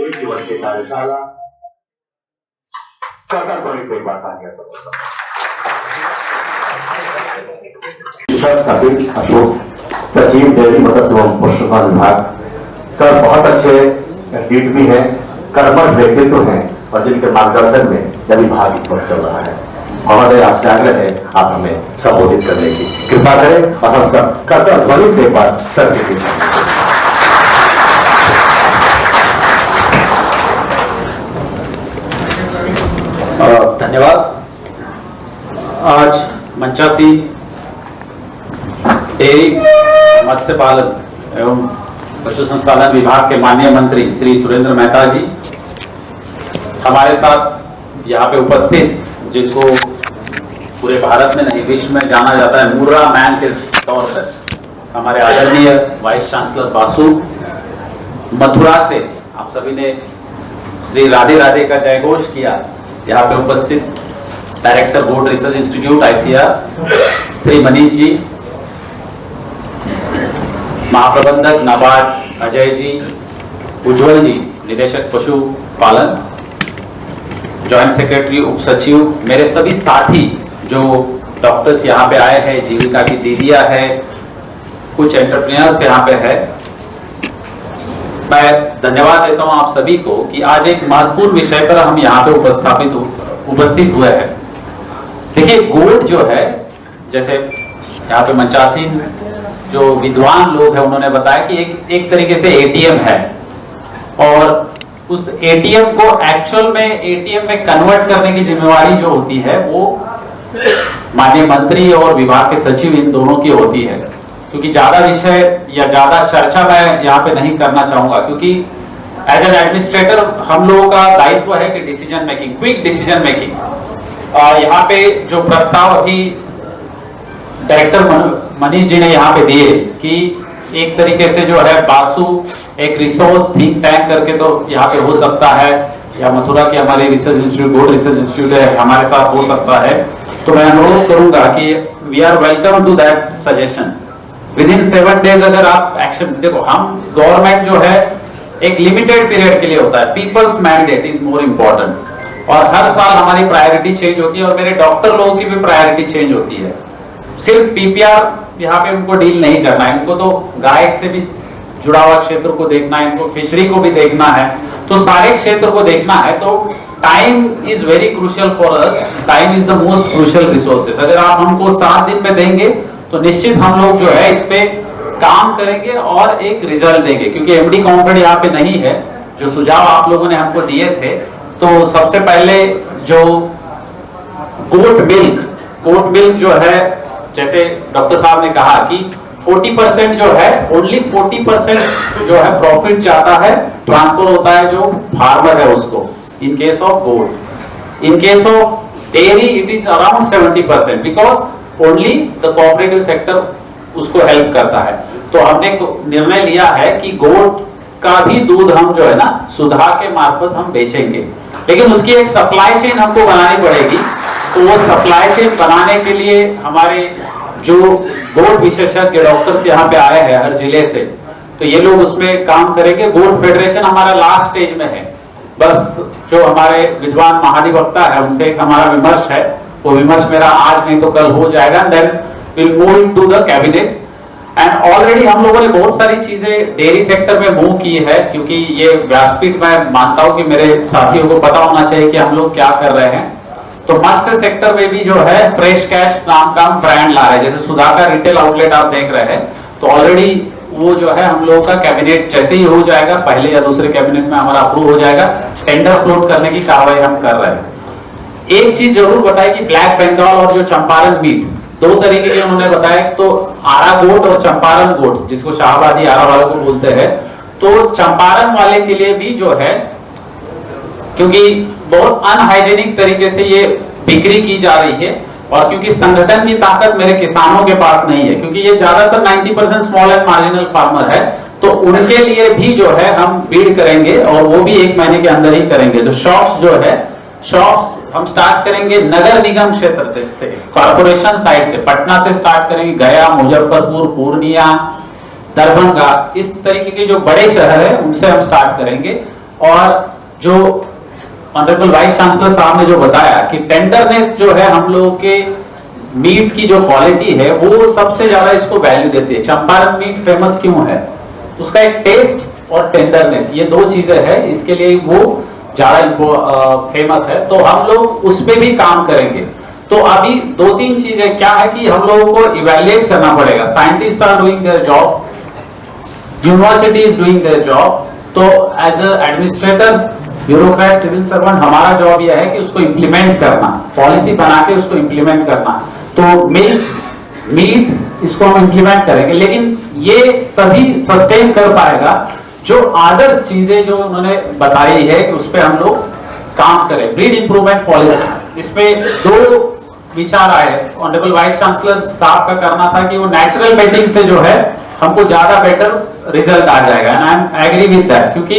एक दिवस की कार्यशाला कर्तव्य से बात आ गया कपिल अशोक, सचिव डेयरी मत्स्य एवं पशुपालन विभाग। सर बहुत अच्छे एथलीट भी हैं, कर्मठ व्यक्तित्व हैं और जिनके मार्गदर्शन में यह विभाग इस वक्त चल रहा है। महोदय आपसे आग्रह है आप हमें संबोधित करने की कृपा करें और हम सब कर्तव्य ध्वनि से एक बार सर की धन्यवाद। आज मंचासी डेयरी मत्स्य पालन एवं पशु संसाधन विभाग के माननीय मंत्री श्री सुरेंद्र मेहता जी हमारे साथ यहाँ पे उपस्थित, जिनको पूरे भारत में नहीं विश्व में जाना जाता है मुर्रा मैन के तौर पर, हमारे आदरणीय वाइस चांसलर बासु, मथुरा से आप सभी ने श्री राधे राधे का जयघोष किया। यहाँ पे उपस्थित director board research institute ICR Shri Manish ji, महाप्रबंधक नाबार्ड अजय जी, उज्जवल जी निदेशक पशुपालन, जॉइंट सेक्रेटरी उप सचिव, मेरे सभी साथी जो डॉक्टर्स यहाँ पे आए हैं, जीविका की दीदियां है, कुछ एंटरप्रेन्योर्स यहाँ पे है, मैं धन्यवाद देता हूँ आप सभी को कि आज एक महत्वपूर्ण विषय पर हम यहाँ पे उपस्थित हुए हैं। देखिए गोल्ड जो है, जैसे यहाँ पे मंचासी जो विद्वान लोग हैं उन्होंने बताया कि एक तरीके से एटीएम है और उस एटीएम को एक्चुअल में एटीएम में कन्वर्ट करने की जिम्मेवारी जो होती है वो माननीय मंत्री और विभाग के सचिव इन दोनों की होती है। क्योंकि ज्यादा विषय या ज्यादा चर्चा मैं यहाँ पे नहीं करना चाहूंगा, क्योंकि एज एन एडमिनिस्ट्रेटर हम लोगों का दायित्व है कि decision making, quick decision making. यहाँ पे जो प्रस्ताव अभी डायरेक्टर मनीष जी ने यहाँ पे दिए कि एक तरीके से जो है बासु एक रिसोर्स थिंक टैंक करके तो यहाँ पे हो सकता है, या मथुरा के हमारे research institute board research institute है हमारे साथ हो सकता है, तो मैं अनुरोध करूंगा कि we are welcome to that suggestion. Within 7 days अगर आप एक्शन देखो, हम गवर्नमेंट जो है एक लिमिटेड पीरियड के लिए होता है, peoples mandate is more important, और हर साल हमारी प्रायोरिटी चेंज होती है और मेरे डॉक्टर लोगों की भी प्रायोरिटी चेंज होती है। सिर्फ पीपीआर यहाँ पे उनको डील नहीं करना है, इनको तो गायक से भी जुड़ा हुआ क्षेत्र को देखना है, इनको फिशरी को भी देखना है, तो सारे क्षेत्र को देखना है। तो time is very crucial for us, time is the most crucial resources. अगर आप हमको 7 दिन में देंगे तो निश्चित हम लोग जो है इस पे काम करेंगे और एक रिजल्ट देंगे, क्योंकि एमडी काउंटेड यहाँ पे नहीं है। जो सुझाव आप लोगों ने हमको दिए थे, तो सबसे पहले जो गोट मिल्क जो है, जैसे डॉक्टर साहब ने कहा कि 40% जो है, ओनली 40% जो है प्रॉफिट जाता है, ट्रांसफर होता है जो फार्मर है उसको, in case of goat. In case of dairy it is around 70%, because only the cooperative sector उसको हेल्प करता है। तो हमने निर्णय लिया है कि गोट का भी दूध हम जो है ना सुधा के मार्फत हम बेचेंगे, लेकिन उसकी एक सप्लाई चेन हमको बनानी पड़ेगी। तो वो सप्लाई चेन बनाने के लिए हमारे जो गोट विशेषज्ञ डॉक्टर्स यहाँ पे आए हैं हर जिले से, तो ये लोग उसमें काम करेंगे। गोट फेडरेशन हमारा लास्ट स्टेज में है, बस जो हमारे विद्वान महाधिवक्ता है उनसे एक हमारा विमर्श है, वो विमर्श मेरा आज नहीं तो कल हो जाएगा, then will move into the cabinet. And already हम लोगों ने बहुत सारी चीजें डेयरी सेक्टर में मूव की है, क्योंकि ये व्यासपीठ मैं मानता हूं कि मेरे साथियों को पता होना चाहिए कि हम लोग क्या कर रहे हैं। तो मत्स्य सेक्टर में भी जो है फ्रेश कैश नाम का ब्रांड ला रहे हैं, जैसे सुधा का रिटेल आउटलेट आप देख रहे हैं, तो ऑलरेडी वो जो है हम लोगों का कैबिनेट जैसे ही हो जाएगा, पहले या दूसरे कैबिनेट में हमारा अप्रूव हो जाएगा, टेंडर फ्लोट करने की कार्रवाई हम कर रहे हैं। एक चीज जरूर बताए कि ब्लैक बंगाल और जो चंपारण मीट, 2 तरीके के उन्होंने बताया, तो आरा गोट और चंपारण गोट, जिसको शाहबादी आरा वालों को बोलते हैं। तो चंपारण वाले के लिए भी जो है, क्योंकि बहुत अनहाइजेनिक तरीके से ये बिक्री की जा रही है, और क्योंकि संगठन की ताकत मेरे किसानों के पास नहीं है, क्योंकि ये ज्यादातर 90% स्मॉल एंड मार्जिनल फार्मर है, तो उनके लिए भी जो है हम बीड करेंगे और वो भी 1 महीने के अंदर ही करेंगे। तो शॉप्स जो है, शॉप्स हम स्टार्ट करेंगे नगर निगम क्षेत्र से, कॉर्पोरेशन साइड से, पटना से स्टार्ट करेंगे, गया, मुजफ्फरपुर, पूर्णिया, दरभंगा, इस तरीके के जो बड़े शहर है उनसे हम स्टार्ट करेंगे। और जो ऑनरेबल वाइस चांसलर साहब ने जो बताया कि टेंडरनेस जो है हम लोगों के मीट की जो क्वालिटी है वो सबसे ज्यादा इसको वैल्यू देती है। चंपारण मीट फेमस क्यों है? उसका एक टेस्ट और टेंडरनेस, ये दो चीजें हैं, इसके लिए वो ज्यादा फेमस है। तो हम लोग उस पर भी काम करेंगे। तो अभी दो तीन चीजें क्या है कि हम लोगों को इवैल्यूएट करना पड़ेगा। Scientist are doing their job, university is doing their job. तो as a administrator, bureaucrat, civil servant, हमारा जॉब यह है कि उसको इंप्लीमेंट करना, पॉलिसी बना के उसको इंप्लीमेंट करना। तो मीट इसको हम इंप्लीमेंट करेंगे, लेकिन ये तभी सस्टेन कर पाएगा जो अदर चीजें जो उन्होंने बताई है कि उस पर हम लोग काम करें। ब्रीड इंप्रूवमेंट पॉलिसी, इसमें दो विचार आए ऑनरेबल वाइस चांसलर साहब का करना था कि वो नेचुरल बेटिंग से जो है हमको ज्यादा बेटर रिजल्ट आ जाएगा। And I agree with that, क्योंकि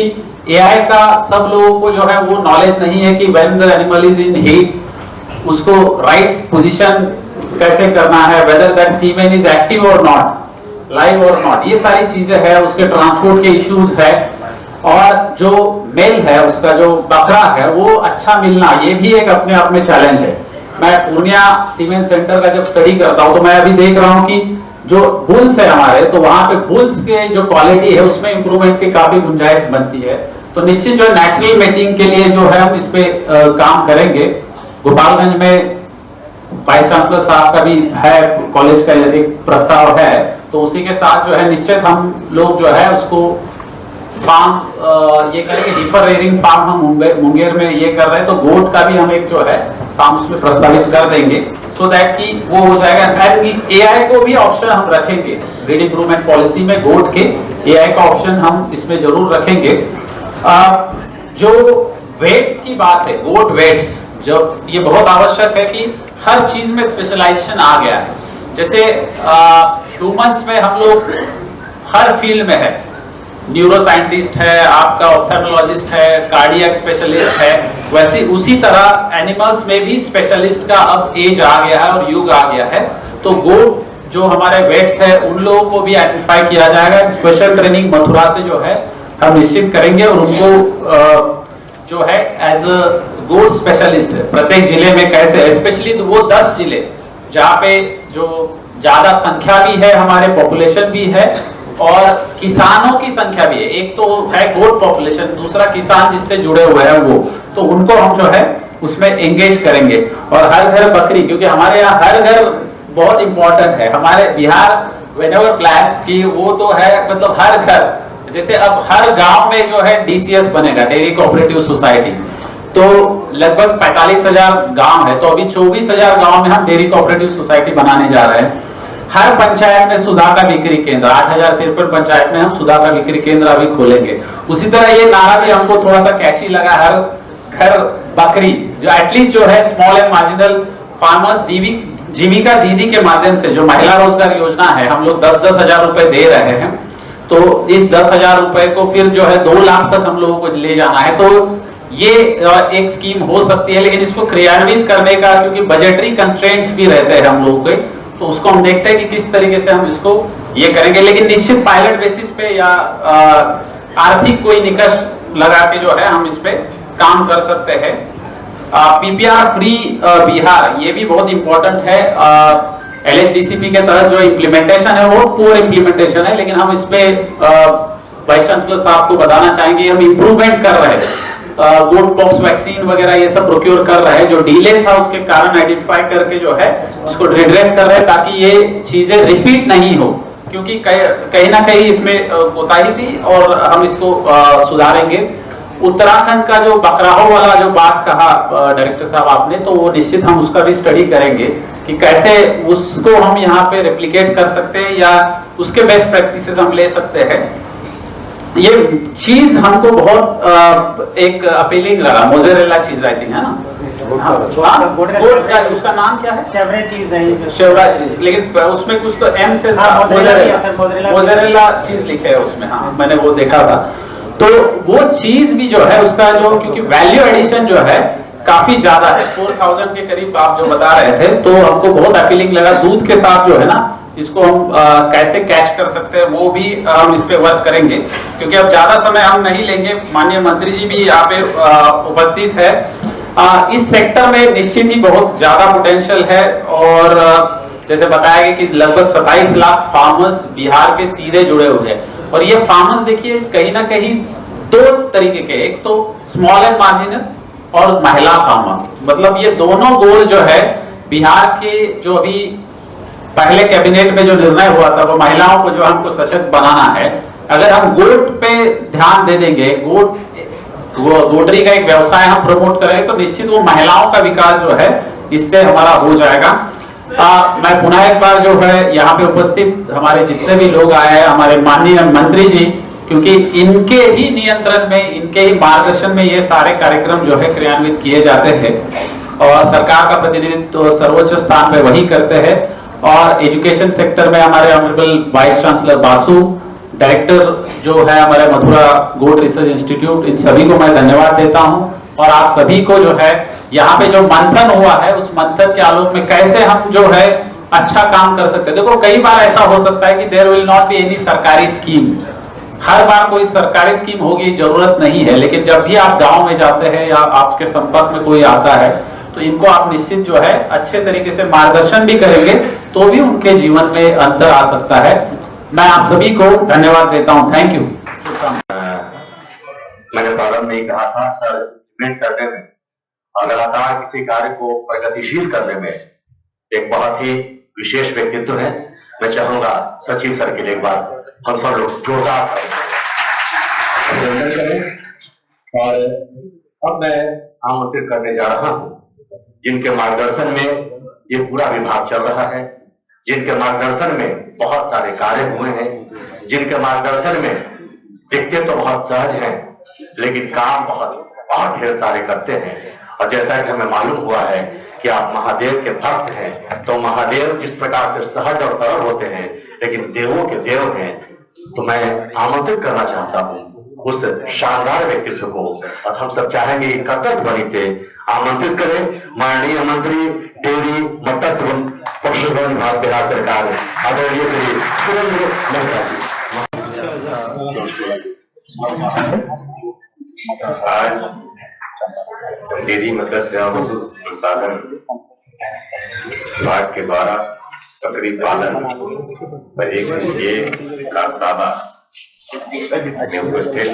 एआई का सब लोगों को जो है वो नॉलेज नहीं है कि when the animal is in heat उसको राइट पोजीशन कैसे करना है, whether that semen is active और नॉट, लाइव और नॉट, ये सारी चीजें हैं। उसके ट्रांसपोर्ट के इश्यूज है, और जो मेल है उसका जो बकरा है वो अच्छा मिलना, ये भी एक अपने आप में चैलेंज है। मैं पूर्णिया सीमेंट सेंटर का जब स्टडी करता हूं तो मैं अभी देख रहा हूं कि जो बुल्स है हमारे, तो वहां पे बुल्स के जो क्वालिटी है उसमें इंप्रूवमेंट की काफी गुंजाइश बनती है। तो निश्चित जो नेचुरल मेटिंग के लिए जो है हम इस पे काम करेंगे। गोपालगंज में वाइस चांसलर साहब का भी है, कॉलेज का एक प्रस्ताव है, तो उसी के साथ जो है निश्चित हम लोग जो है उसको फार्म ये करेंगे। हीपर रेयरिंग फार्म हम मुंगेर में ये कर रहे हैं, तो गोट का भी हम एक जो है काम उसमें प्रस्तावित कर देंगे, सो दैट कि वो हो जाएगा। एंड एआई को भी ऑप्शन हम रखेंगे ब्रीड इंप्रूवमेंट पॉलिसी में, गोट के एआई का ऑप्शन हम इसमें जरूर रखेंगे। जो वेट्स की बात है, गोट वेट्स, जो ये बहुत आवश्यक है कि हर चीज में स्पेशलाइजेशन आ गया है। जैसे ह्यूमंस में हम लोग हर फील्ड में है, न्यूरो साइंटिस्ट है, आपका ऑप्थेल्मोलॉजिस्ट है, कार्डियक स्पेशलिस्ट है, वैसे उसी तरह एनिमल्स में भी स्पेशलिस्ट का अब एज आ गया है और युग आ गया है। तो गोट जो हमारे वेट्स है उन लोगों को भी आइडेंटिफाई किया जाएगा। स्पेशल ट्रेनिंग मथुरा से जो है हम निश्चित करेंगे, और उनको जो है एज अ गोट स्पेशलिस्ट प्रत्येक जिले में कैसे, स्पेशली तो वो 10 जिले जहाँ पे जो ज्यादा संख्या भी है, हमारे पॉपुलेशन भी है और किसानों की संख्या भी है। एक तो है गोट पॉपुलेशन, दूसरा किसान जिससे जुड़े हुए हैं वो, तो उनको हम जो है उसमें एंगेज करेंगे। और हर घर बकरी, क्योंकि हमारे यहाँ हर घर बहुत इंपॉर्टेंट है। हमारे बिहार व्हेनेवर प्लान्स की वो तो है, मतलब हर घर, जैसे अब हर गांव में जो है डीसीएस बनेगा, डेयरी कोऑपरेटिव सोसाइटी, तो लगभग 45,000 गांव है, तो अभी 24,000 गांव में हम डेयरी कोऑपरेटिव सोसाइटी बनाने जा रहे हैं। हर पंचायत में सुधा का बिक्री केंद्र, 8,053 पंचायत में हम सुधा का बिक्री केंद्र अभी खोलेंगे। उसी तरह ये नारा भी हमको थोड़ा सा कैची लगा, हर घर बकरी, जो एटलीस्ट जो है स्मॉल एंड मार्जिनल फार्मर्स जीविका दीदी के माध्यम से जो महिला रोजगार योजना है, हम लोग 10-10 हजार रुपए दे रहे हैं। तो इस 10,000 रुपए को फिर जो है 2 लाख तक हम लोगों को ले जाना है। तो ये एक स्कीम हो सकती है, लेकिन इसको क्रियान्वित करने का, क्योंकि बजटरी कंस्ट्रेंट्स भी रहते हैं हम लोगों के, तो उसको हम देखते हैं कि किस तरीके से हम इसको ये करेंगे। लेकिन निश्चित पायलट बेसिस पे या आर्थिक कोई निकष लगा के जो है हम इस पे काम कर सकते हैं। पीपीआर फ्री बिहार, ये भी बहुत इंपॉर्टेंट है। एलएचडीसीपी के तहत जो इम्प्लीमेंटेशन है वो पुअर इम्प्लीमेंटेशन है, लेकिन हम इस पे वाइस चांसलर साहब को बताना चाहेंगे हम इम्प्रूवमेंट कर रहे हैं। गोट पॉक्स वैक्सीन वगैरह ये सब प्रोक्योर कर रहे हैं, जो डिले था उसके कारण आइडेंटिफाई करके जो है उसको रिड्रेस कर रहे हैं, ताकि ये चीजें रिपीट नहीं हो, क्योंकि कहीं ना कहीं इसमें कोताही थी और हम इसको सुधारेंगे। उत्तराखंड का जो बकराहों वाला जो बात कहा डायरेक्टर साहब आपने, तो वो निश्चित हम उसका भी स्टडी करेंगे कि कैसे उसको हम यहाँ पे रेप्लिकेट कर सकते हैं या उसके बेस्ट प्रैक्टिसेस हम ले सकते हैं। ये चीज हमको बहुत एक अपीलिंग लगा, मोज़रेला चीज आई थिंक, है ना? उसका नाम क्या है? शेवरे चीज है ये, शेवरा चीज, लेकिन उसमें कुछ तो एम से मोज़रेला चीज लिखे है उसमें। हाँ, मैंने वो देखा था। तो वो चीज भी जो है उसका जो, क्योंकि वैल्यू एडिशन जो है काफी ज्यादा है, 4,000 के करीब आप जो बता रहे थे, तो हमको बहुत अपीलिंग लगा। दूध के साथ जो है ना इसको हम कैसे कैच कर सकते हैं वो भी हम इस पे वर्क करेंगे, क्योंकि अब ज्यादा समय हम नहीं लेंगे। माननीय मंत्री जी भी यहाँ पे उपस्थित है। इस सेक्टर में निश्चित ही बहुत ज्यादा पोटेंशियल है और जैसे बताया गया कि लगभग 27 लाख फार्मर्स बिहार के सीधे जुड़े हुए हैं। और ये फार्मर्स देखिए कहीं ना कहीं दो तरीके के, एक तो स्मॉल एंड मार्जिनल और महिला फार्मर, मतलब ये दोनों गोल जो है बिहार के जो अभी पहले कैबिनेट में जो निर्णय हुआ था वो महिलाओं को जो हमको सशक्त बनाना है। अगर हम गोट पे ध्यान दे देंगे, गोटरी का एक व्यवसाय हम प्रमोट करेंगे तो निश्चित वो महिलाओं का विकास जो है इससे हमारा हो जाएगा। मैं पुनः एक बार जो है यहाँ पे उपस्थित हमारे जितने भी लोग आए हैं, हमारे माननीय मंत्री जी, क्योंकि इनके ही नियंत्रण में, इनके ही मार्गदर्शन में ये सारे कार्यक्रम जो है क्रियान्वित किए जाते हैं और सरकार का प्रतिनिधित्व तो सर्वोच्च स्थान पे वही करते हैं। और एजुकेशन सेक्टर में हमारे honourable vice chancellor Basu, director जो है हमारे मथुरा गोट रिसर्च इंस्टीट्यूट, इन सभी को मैं धन्यवाद देता हूं। और आप सभी को जो है यहाँ पे जो मंथन हुआ है उस मंथन के आलोक में कैसे हम जो है अच्छा काम कर सकते हैं। देखो कई बार ऐसा हो सकता है कि there will not be any सरकारी स्कीम, हर बार कोई सरकारी स्कीम होगी जरूरत नहीं है, लेकिन जब भी आप गांव में जाते हैं या आपके संपर्क में कोई आता है तो इनको आप निश्चित जो है अच्छे तरीके से मार्गदर्शन भी करेंगे तो भी उनके जीवन में अंतर आ सकता है। मैं आप सभी को धन्यवाद देता हूं। Thank you. मैंने प्रारंभ में कहा था सर, इम्प्लीमेंट करने में और लगातार किसी कार्य को प्रगतिशील करने में एक बहुत ही विशेष व्यक्तित्व है। मैं चाहूंगा सचिव सर के लिए एक बार हम सब लोग जोरदार अभिनंदन करें। और अब मैं आमंत्रित करने जा रहा हूं जिनके मार्गदर्शन में ये पूरा विभाग चल रहा है, जिनके मार्गदर्शन में बहुत सारे कार्य हुए हैं, जिनके मार्गदर्शन में दिखते तो बहुत सहज हैं लेकिन काम बहुत ढेर सारे करते हैं। और जैसा कि हमें मालूम हुआ है कि आप महादेव के भक्त हैं, तो महादेव जिस प्रकार से सहज और सरल होते हैं लेकिन देवों के देव हैं, तो मैं आमंत्रित करना चाहता हूं उस शानदार व्यक्तित्व को। और हम सब चाहेंगे कर्तव्य बनी से आमंत्रित करें माननीय मंत्री डेयरी मत्स्य एवं पशुधन विभाग बिहार सरकार आदरणीय श्री सुरेंद्र मेहता जी। आज डेयरी मत्स्य एवं संसाधन विभाग के द्वारा बकरी पालन पर एक विशेष कार्यशाला में उपस्थित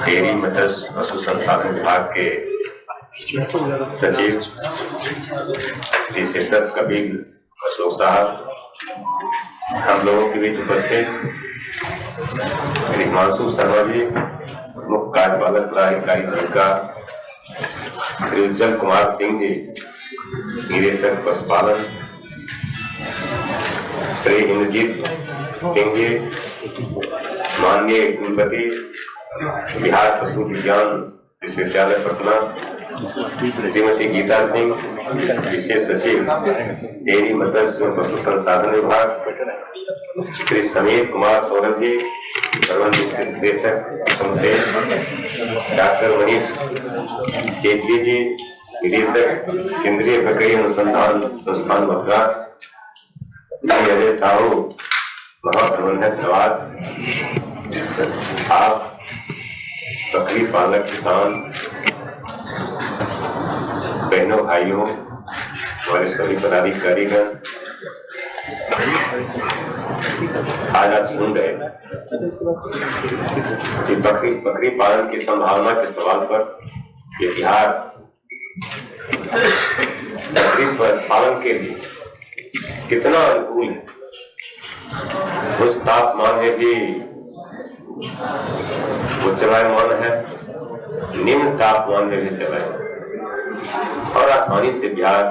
डेयरी मत्स्य पशु संसाधन विभाग के सचिव श्री शेषर कबीर अशोक साहब, हम लोगों के बीच उपस्थित श्री हिमांशु शर्मा जी, मुख्य कार्यपालक पदाधिकारी जिनका, श्री उज्जवल कुमार सिंह जी, निदेशक पशुपालन, श्री इंद्रजीत सिंह जी, माननीय कुलपति बिहार पशु विज्ञान विश्वविद्यालय पटना, श्रीमती गीता सिंह, विशेष सचिव डेयरी मत्स्य एवं पशु संसाधन विभाग, श्री समीर कुमार सौरभ जी, प्रबंध निदेशक डॉक्टर मनीष जेटली जी, निदेशक केंद्रीय बकरी अनुसंधान संस्थान मथुरा, अजय साहू, महाप्रबंधक नवाद, आप बकरी पालक किसान बहनों भाइयों, हमारे सभी पदाधिकारीगण, आज आप सुन रहे कि बकरी पालन की संभावना के सवाल पर ये बिहार बकरी पालन के लिए कितना अनुकूल है। उस तापमान में भी वो चलायमान है, निम्न तापमान में भी चलायमान और आसानी से बिहार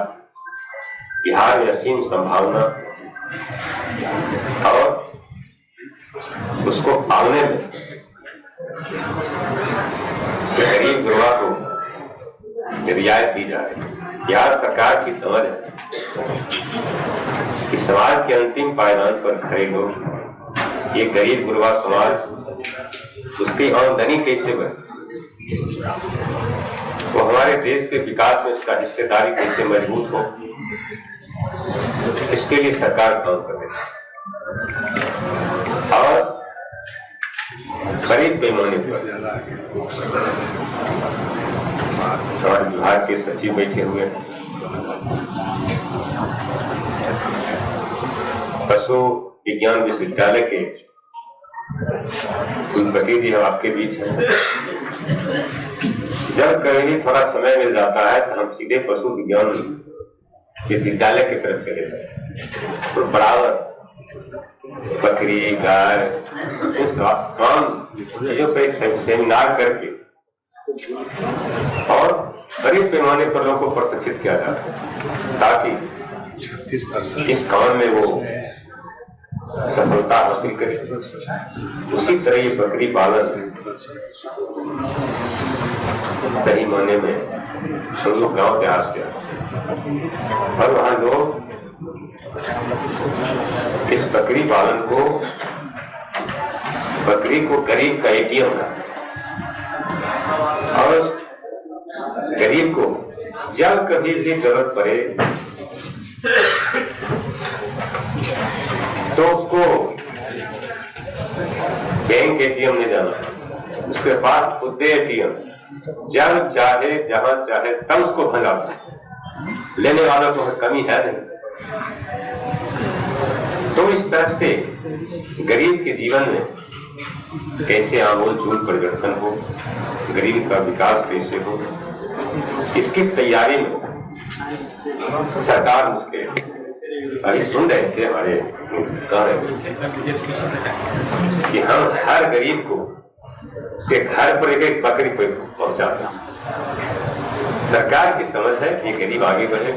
में असीम संभावना और उसको पालने में गरीब गुरबा को रियायत दी जा रही है। बिहार सरकार की समझ है कि समाज के अंतिम पायदान पर खड़े लोग, ये गरीब गुरबा समाज, उसकी आमदनी कैसे बढ़े, वो हमारे देश के विकास में उसका हिस्सेदारी कैसे मजबूत हो, इसके लिए सरकार काम कर रही है और बड़े पैमाने पर हमारे विभाग के सचिव बैठे हुए हैं, पशु विज्ञान विश्वविद्यालय के कुलपति जी हम आपके बीच हैं। जब कभी थोड़ा समय मिल जाता है तो हम सीधे पशु विज्ञान विश्वविद्यालय की तरफ चले जाते तो बराबर बकरी गाय इस तमाम चीजों पर सेमिनार करके और बड़े पैमाने पर लोगों को प्रशिक्षित किया जाता है ताकि इस काम में वो सफलता हासिल करे। उसी तरह ये बकरी पालन सही मायने में हम लोग गाँव देहात से और वहाँ लोग इस बकरी पालन को बकरी को गरीब का एटीएम का और गरीब को जब कभी भी जरूरत पड़े तो उसको बैंक एटीएम नहीं जाना, उसके पास खुद एटीएम जब चाहे जहां चाहे तब उसको भंजा सकते, लेने वालों को कमी है नहीं। तो इस तरह से गरीब के जीवन में कैसे आमूल चूल परिवर्तन हो, गरीब का विकास कैसे हो, इसकी तैयारी में सरकार मुझसे अभी सुन रहे थे हमारे कह रहे थे कि हम हर गरीब को उसके घर पर एक बकरी पहुंचाते हैं। सरकार की समझ है कि गरीब आगे बढ़े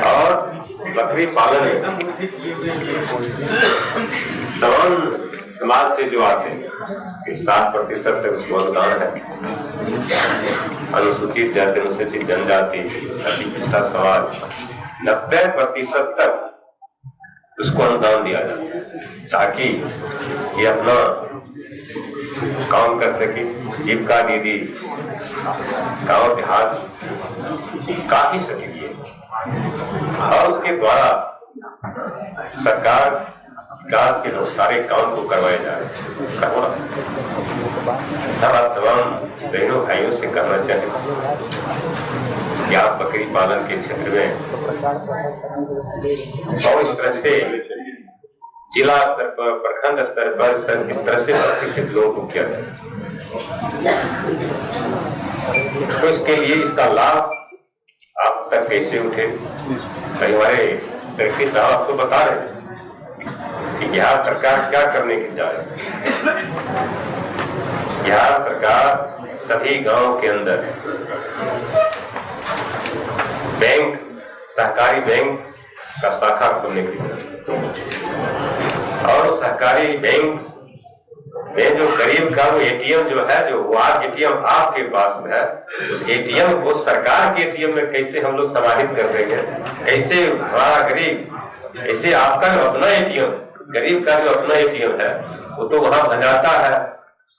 और बकरी पालन में समाज से जो आते हैं 7% तक उसको अनुदान है। अनुसूचित जाति अनुसूचित जनजाति अति पिछड़ा समाज 90% तक उसको अनुदान दिया जाता है ताकि ये अपना काम कर सके। जीविका दीदी गांव देहात काफी सक्रिय है और उसके द्वारा सरकार विकास के बहुत सारे काम को करवाए जा रहे हैं। हम आप तमाम बहनों भाइयों से कहना चाहें कि आप बकरी पालन के क्षेत्र में और इस तरह से जिला स्तर पर प्रखंड स्तर पर इस तरह से प्रशिक्षित लोगों को किया जाए तो इसके लिए इसका लाभ आप तक कैसे उठे। हमारे सेक्रेटरी साहब आपको बता रहे हैं कि बिहार सरकार क्या करने की जा रही है। बिहार सरकार सभी गांव के अंदर बैंक सहकारी बैंक का शाखा खोलने की और सहकारी बैंक में जो गरीब का वो एटीएम जो है जो वो एटीएम आपके पास में है उस एटीएम को सरकार के एटीएम में कैसे हम लोग समाहित कर देंगे, कैसे हमारा गरीब कैसे आपका जो अपना एटीएम गरीब का जो अपना एटीएम है वो तो वहां भंजाता है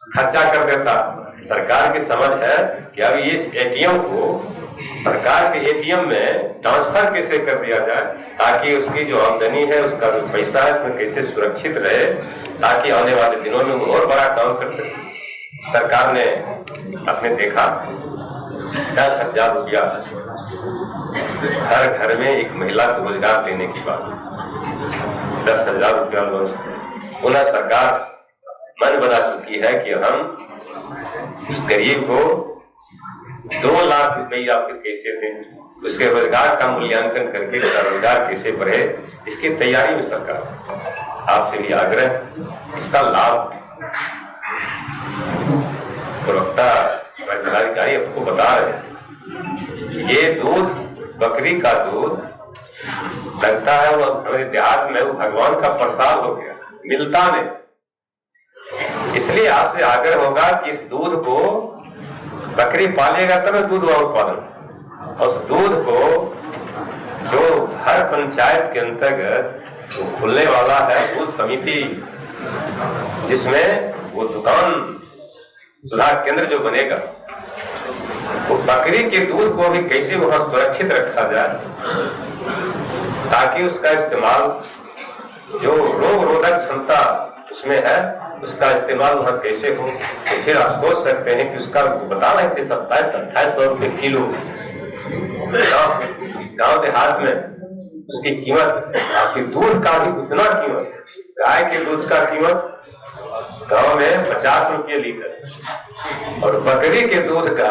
खर्चा कर देता। सरकार की समझ है कि अब इस एटीएम को सरकार के एटीएम में ट्रांसफर कैसे कर दिया जाए ताकि उसकी जो आमदनी है उसका जो पैसा है उसमें कैसे सुरक्षित रहे ताकि आने वाले दिनों में वो और बड़ा काम कर सके। सरकार ने आपने देखा 10,000 रुपया हर घर में एक महिला को रोजगार देने की बात, 10,000 रुपया लोन पुनः सरकार मन बना चुकी है कि हम इस गरीब को 2 लाख रुपया फिर कैसे दें, उसके रोजगार का मूल्यांकन करके उसका रोजगार कैसे बढ़े, इसकी तैयारी में सरकार आपसे भी आग्रह इसका लाभ प्रवक्ता जिलाधिकारी आपको बता रहे हैं। ये दूध बकरी का दूध लगता है वो हमारे देहात में वो भगवान का प्रसाद हो गया, मिलता नहीं। इसलिए आपसे आग्रह होगा कि इस दूध को बकरी पालेगा तब दूध का उत्पादन और उस दूध को जो हर पंचायत के अंतर्गत वो खुलने वाला है दूध समिति जिसमें वो दुकान सुधार केंद्र जो बनेगा वो बकरी के दूध को भी कैसे वहां सुरक्षित रखा जाए ताकि उसका इस्तेमाल जो रोग रोधक क्षमता उसमें है उसका इस्तेमाल वहां कैसे हो। तो फिर आप सोच सकते हैं कि उसका बता रहे थे 27-28 रुपए किलो गांव देहात में उसकी कीमत, आपके दूध का भी उतना कीमत, गाय के दूध का कीमत गांव में 50 रुपये लीटर और बकरी के दूध का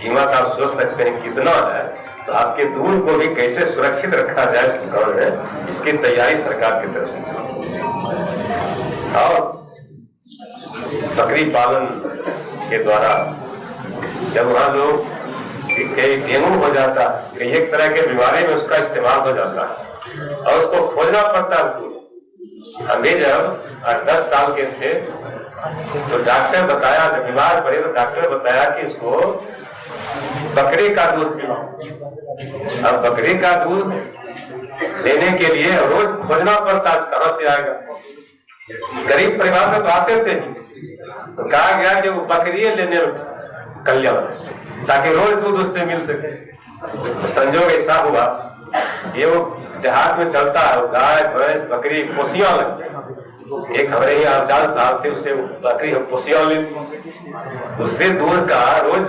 कीमत आप सोच सकते हैं कितना है। तो आपके दूध को भी कैसे सुरक्षित रखा जाए गांव में, इसकी तैयारी सरकार की तरफ से और बकरी पालन के द्वारा जब वहां लोग डेंगू हो जाता है, एक तरह के बीमारी में उसका इस्तेमाल हो जाता है और उसको खोजना पड़ता है। हमें जब 8-10 साल के थे तो डॉक्टर बताया, जब बीमार पड़े तो डॉक्टर बताया कि इसको बकरी का दूध पिलाओ। अब बकरी का दूध लेने के लिए रोज खोजना पड़ता, कहां से आएगा। गरीब परिवार से तो आते थे, तो कहा गया कि वो बकरी लेने कल्याण ताकि रोज दूध उससे मिल सके। तो संजोग ऐसा हुआ, ये वो देहात में चलता है, गाय भैंस बकरी पोसियां लगती। एक हमारे यहाँ 4 साल थे, उससे बकरी पोसियां लेती, उससे दूध का रोज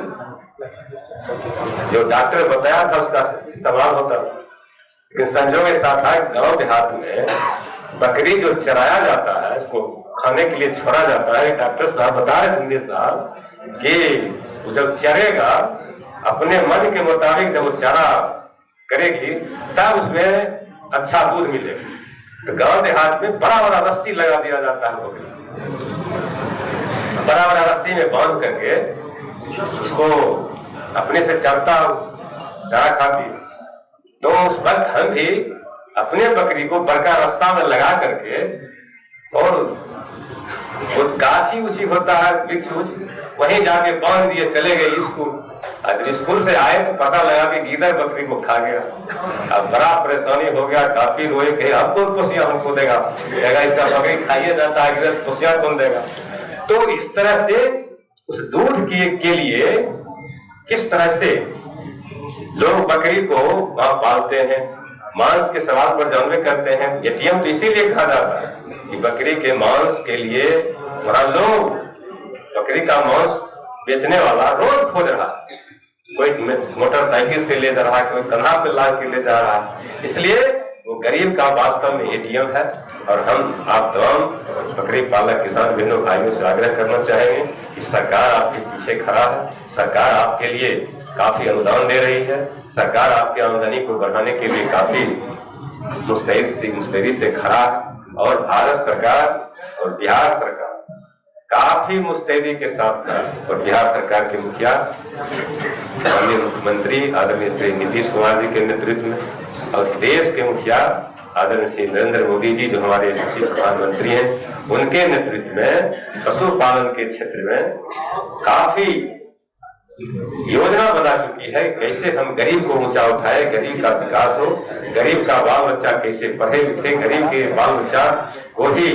जो डॉक्टर बताया था उसका इस्तेमाल होता। लेकिन संजोग ऐसा था गांव देहात में बकरी जो चराया जाता है उसको खाने के लिए छोड़ा जाता है। डॉक्टर साहब बता रहे थे साहब कि जब चरेगा अपने मन के मुताबिक जब वो चारा करेगी तब उसमें अच्छा दूध मिलेगा। तो गांव देहात में बड़ा बड़ा रस्सी लगा दिया जाता है, बकरी बड़ा बड़ा रस्सी में बांध करके उसको अपने से चरता चारा खाती। तो उस वक्त हम भी अपने बकरी को बड़का रास्ता में लगा करके और वो गाछी उसी होता है वृक्ष वहीं जाके बांध दिए, चले गए स्कूल। आज स्कूल से आए तो पता लगा कि गीदड़ बकरी को खा गया। अब बड़ा परेशानी हो गया, काफी रोए कि अब कौन पोसिया हमको देगा, इसका बकरी खाइए जाता है, गीदड़ पोसिया कौन देगा। तो इस तरह से उस दूध के लिए किस तरह से लोग बकरी को वहां पालते हैं, मांस के सवाल पर जानवे करते हैं। एटीएम तो इसीलिए कहा जाता है कि बकरी के मांस के लिए वहां लोग बकरी का मांस बेचने वाला रोज खोज रहा, कोई मोटरसाइकिल से ले जा रहा, कोई कंधा पे लाद के ले जा रहा। इसलिए वो गरीब का वास्तव में एटीएम है। और हम आप तमाम बकरी पालक किसान बहनों भाइयों से आग्रह करना चाहेंगे कि सरकार आपके पीछे खड़ा है, सरकार आपके लिए काफी अनुदान दे रही है, सरकार आपकी आमदनी को बढ़ाने के लिए काफी मुस्तैदी से खड़ा है। और भारत सरकार और बिहार सरकार काफी मुस्तैदी के साथ है। और बिहार सरकार के मुखिया माननीय मुख्यमंत्री आदरणीय श्री नीतीश कुमार जी के नेतृत्व में और देश के मुखिया आदरणीय श्री नरेंद्र मोदी जी जो हमारे यशस्वी प्रधानमंत्री हैं, उनके नेतृत्व में पशुपालन के क्षेत्र में काफी योजना बना चुकी है। कैसे हम गरीब को ऊंचा उठाए, गरीब का विकास हो, गरीब का बाल बच्चा कैसे पढ़े लिखे, गरीब के बाल बच्चा को भी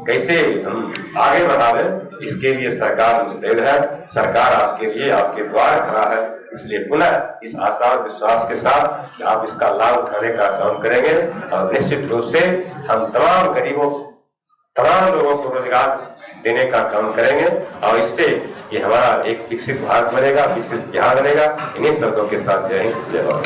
कैसे हम आगे बढ़ावे, इसके लिए सरकार मुस्तैद है। सरकार आपके लिए आपके द्वार खड़ा है। इसलिए पुनः इस आशा और विश्वास के साथ आप इसका लाभ उठाने का काम करेंगे और निश्चित रूप से हम तमाम गरीबों तमाम लोगों को रोजगार देने का काम करेंगे और इससे ये हमारा एक विकसित भारत बनेगा, विकसित बिहार बनेगा। इन्हीं शब्दों के साथ जय हिंद, जय भारत।